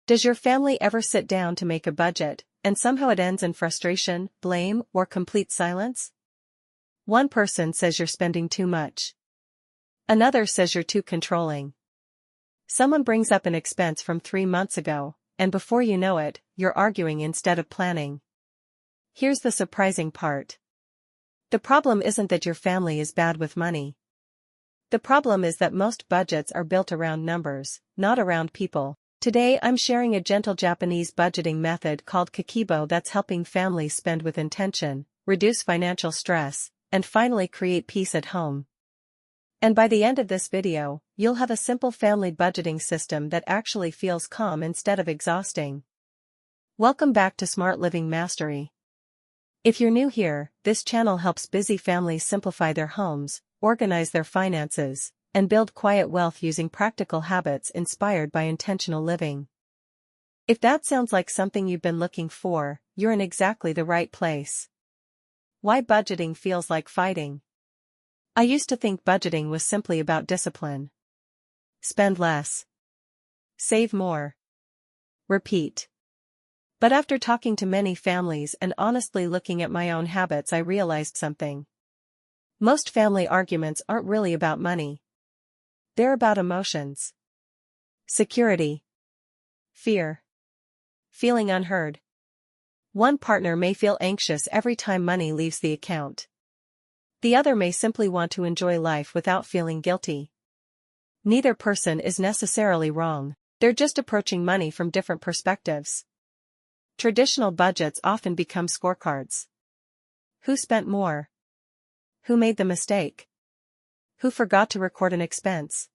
Does your family ever sit down to make a budget, and somehow it ends in frustration, blame, or complete silence? One person says you're spending too much. Another says you're too controlling. Someone brings up an expense from 3 months ago, and before you know it, you're arguing instead of planning. Here's the surprising part. The problem isn't that your family is bad with money. The problem is that most budgets are built around numbers, not around people. Today I'm sharing a gentle Japanese budgeting method called Kakeibo that's helping families spend with intention, reduce financial stress, and finally create peace at home. And by the end of this video, you'll have a simple family budgeting system that actually feels calm instead of exhausting. Welcome back to Smart Living Mastery. If you're new here, this channel helps busy families simplify their homes, organize their finances, and build quiet wealth using practical habits inspired by intentional living. If that sounds like something you've been looking for, you're in exactly the right place. Why budgeting feels like fighting. I used to think budgeting was simply about discipline. Spend less. Save more. Repeat. But after talking to many families and honestly looking at my own habits, I realized something. Most family arguments aren't really about money. They're about emotions. Security. Fear. Feeling unheard. One partner may feel anxious every time money leaves the account. The other may simply want to enjoy life without feeling guilty. Neither person is necessarily wrong, they're just approaching money from different perspectives. Traditional budgets often become scorecards. Who spent more? Who made the mistake? Who forgot to record an expense?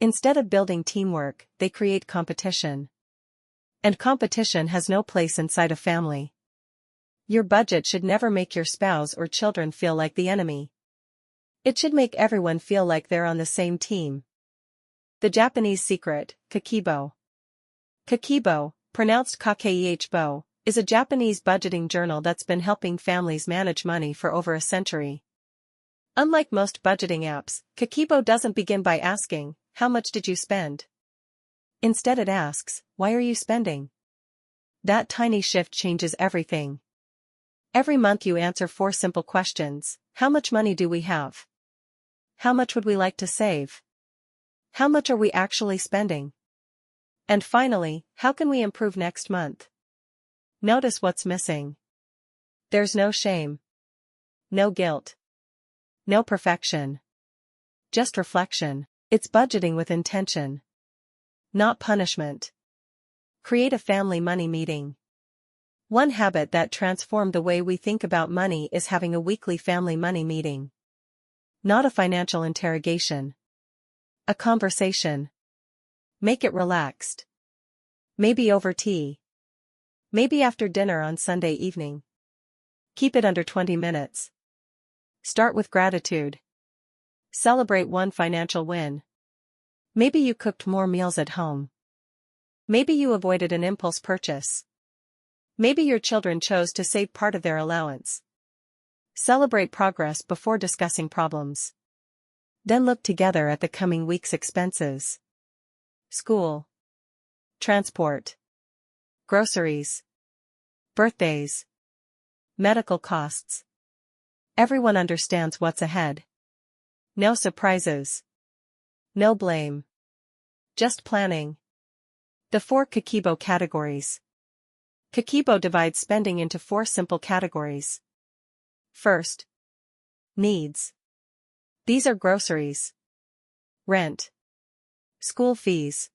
Instead of building teamwork, they create competition. And competition has no place inside a family. Your budget should never make your spouse or children feel like the enemy. It should make everyone feel like they're on the same team. The Japanese secret, Kakeibo. Kakeibo, pronounced Kakeibo, is a Japanese budgeting journal that's been helping families manage money for over a century. Unlike most budgeting apps, Kakeibo doesn't begin by asking, "How much did you spend?" Instead it asks, "Why are you spending?" That tiny shift changes everything. Every month you answer 4 simple questions. How much money do we have? How much would we like to save? How much are we actually spending? And finally, how can we improve next month? Notice what's missing. There's no shame. No guilt. No perfection. Just reflection. It's budgeting with intention. Not punishment. Create a family money meeting. One habit that transformed the way we think about money is having a weekly family money meeting. Not a financial interrogation. A conversation. Make it relaxed. Maybe over tea. Maybe after dinner on Sunday evening. Keep it under 20 minutes. Start with gratitude. Celebrate one financial win. Maybe you cooked more meals at home. Maybe you avoided an impulse purchase. Maybe your children chose to save part of their allowance. Celebrate progress before discussing problems. Then look together at the coming week's expenses. School. Transport. Groceries. Birthdays. Medical costs. Everyone understands what's ahead. No surprises. No blame. Just planning. The 4 Kakeibo categories. Kakeibo divides spending into 4 simple categories. First. Needs. These are groceries. Rent. School fees.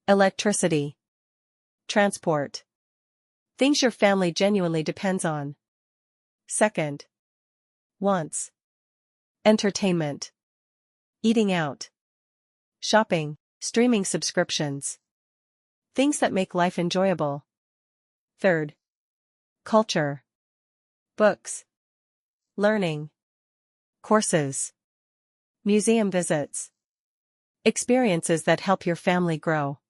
Electricity. Transport. Things your family genuinely depends on. Second. Wants. Entertainment. Eating out. Shopping, streaming subscriptions. Things that make life enjoyable. Third. Culture. Books. Learning. Courses. Museum visits. Experiences that help your family grow.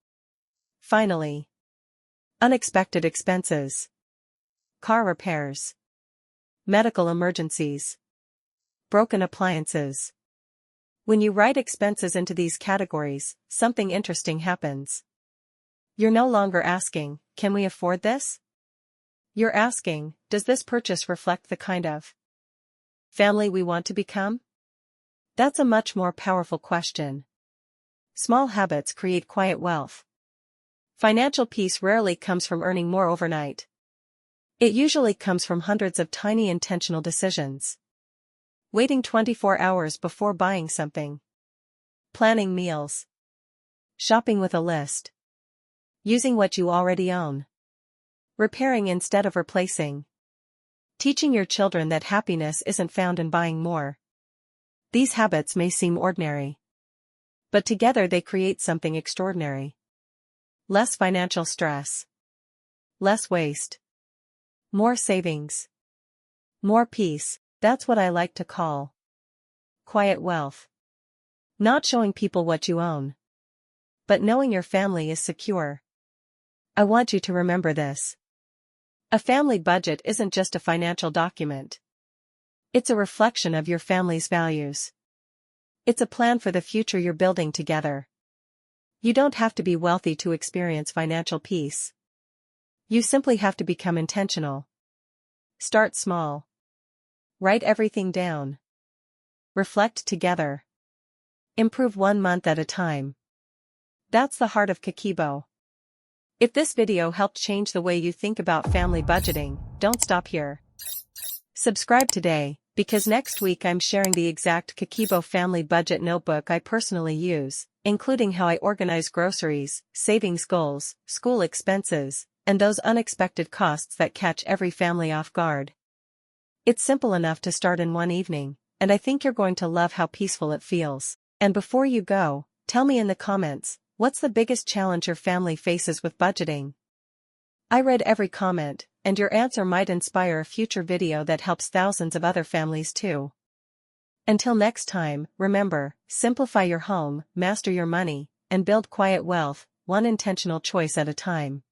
Finally. Unexpected expenses. Car repairs. Medical emergencies. Broken appliances. When you write expenses into these categories, something interesting happens. You're no longer asking, can we afford this? You're asking, does this purchase reflect the kind of family we want to become? That's a much more powerful question. Small habits create quiet wealth. Financial peace rarely comes from earning more overnight. It usually comes from hundreds of tiny intentional decisions. Waiting 24 hours before buying something. Planning meals. Shopping with a list. Using what you already own. Repairing instead of replacing. Teaching your children that happiness isn't found in buying more. These habits may seem ordinary, but together they create something extraordinary. Less financial stress. Less waste. More savings. More peace. That's what I like to call quiet wealth. Not showing people what you own, but knowing your family is secure. I want you to remember this. A family budget isn't just a financial document. It's a reflection of your family's values. It's a plan for the future you're building together. You don't have to be wealthy to experience financial peace. You simply have to become intentional. Start small. Write everything down. Reflect together. Improve 1 month at a time. That's the heart of Kakeibo. If this video helped change the way you think about family budgeting, don't stop here. Subscribe today, because next week I'm sharing the exact Kakeibo family budget notebook I personally use, including how I organize groceries, savings goals, school expenses, and those unexpected costs that catch every family off guard. It's simple enough to start in one evening, and I think you're going to love how peaceful it feels. And before you go, tell me in the comments, what's the biggest challenge your family faces with budgeting? I read every comment, and your answer might inspire a future video that helps thousands of other families too. Until next time, remember, simplify your home, master your money, and build quiet wealth, one intentional choice at a time.